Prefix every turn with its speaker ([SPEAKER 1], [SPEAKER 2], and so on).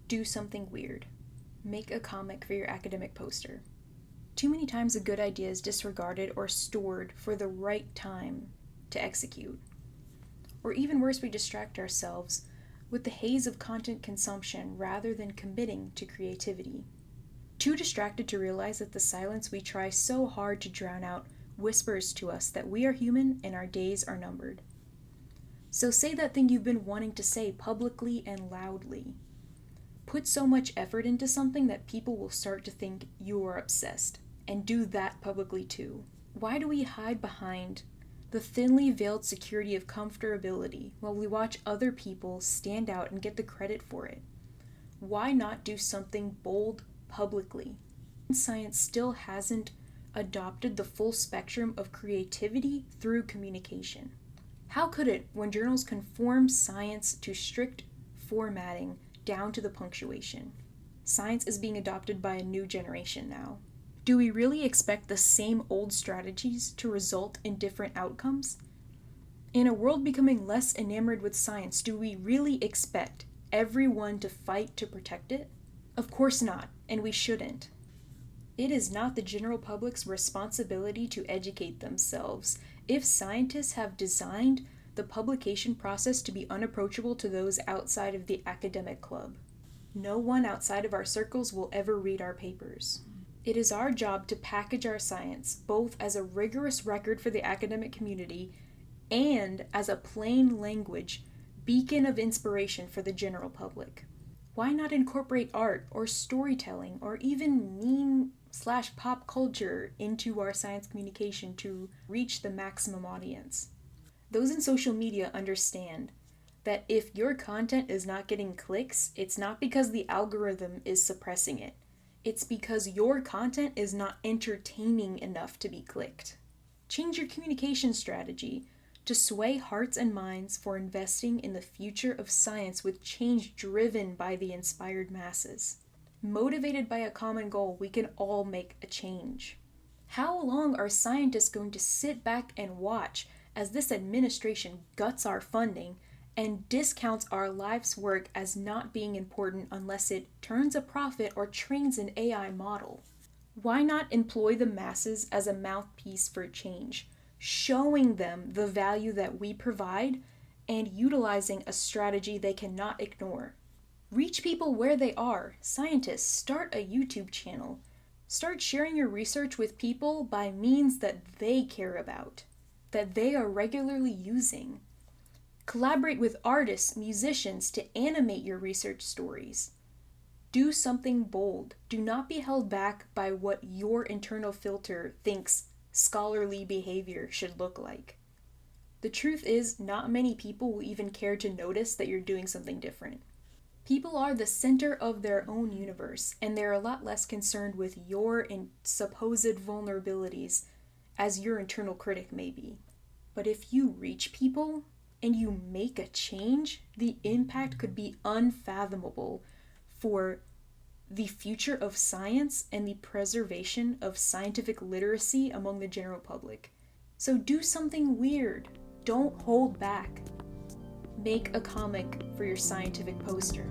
[SPEAKER 1] Do something weird. Make a comic for your academic poster. Too many times a good idea is disregarded or stored for the right time to execute. Or even worse, we distract ourselves with the haze of content consumption rather than committing to creativity. Too distracted to realize that the silence we try so hard to drown out whispers to us that we are human and our days are numbered. So say that thing you've been wanting to say publicly and loudly. Put so much effort into something that people will start to think you are obsessed, and do that publicly too. Why do we hide behind the thinly veiled security of comfortability while we watch other people stand out and get the credit for it? Why not do something bold publicly? Science still hasn't adopted the full spectrum of creativity through communication. How could it when journals conform science to strict formatting down to the punctuation? Science is being adopted by a new generation now. Do we really expect the same old strategies to result in different outcomes? In a world becoming less enamored with science, do we really expect everyone to fight to protect it? Of course not, and we shouldn't. It is not the general public's responsibility to educate themselves if scientists have designed the publication process to be unapproachable to those outside of the academic club. No one outside of our circles will ever read our papers. It is our job to package our science both as a rigorous record for the academic community and as a plain language beacon of inspiration for the general public. Why not incorporate art or storytelling or even meme/pop culture into our science communication to reach the maximum audience? Those in social media understand that if your content is not getting clicks, it's not because the algorithm is suppressing it. It's because your content is not entertaining enough to be clicked. Change your communication strategy to sway hearts and minds for investing in the future of science with change driven by the inspired masses. Motivated by a common goal, we can all make a change. How long are scientists going to sit back and watch as this administration guts our funding and discounts our life's work as not being important unless it turns a profit or trains an AI model? Why not employ the masses as a mouthpiece for change, showing them the value that we provide and utilizing a strategy they cannot ignore? Reach people where they are. Scientists, start a YouTube channel. Start sharing your research with people by means that they care about, that they are regularly using. Collaborate with artists, musicians to animate your research stories. Do something bold. Do not be held back by what your internal filter thinks scholarly behavior should look like. The truth is, not many people will even care to notice that you're doing something different. People are the center of their own universe, and they're a lot less concerned with your supposed vulnerabilities as your internal critic may be. But if you reach people and you make a change, the impact could be unfathomable for the future of science and the preservation of scientific literacy among the general public. So do something weird. Don't hold back. Make a comic for your scientific poster.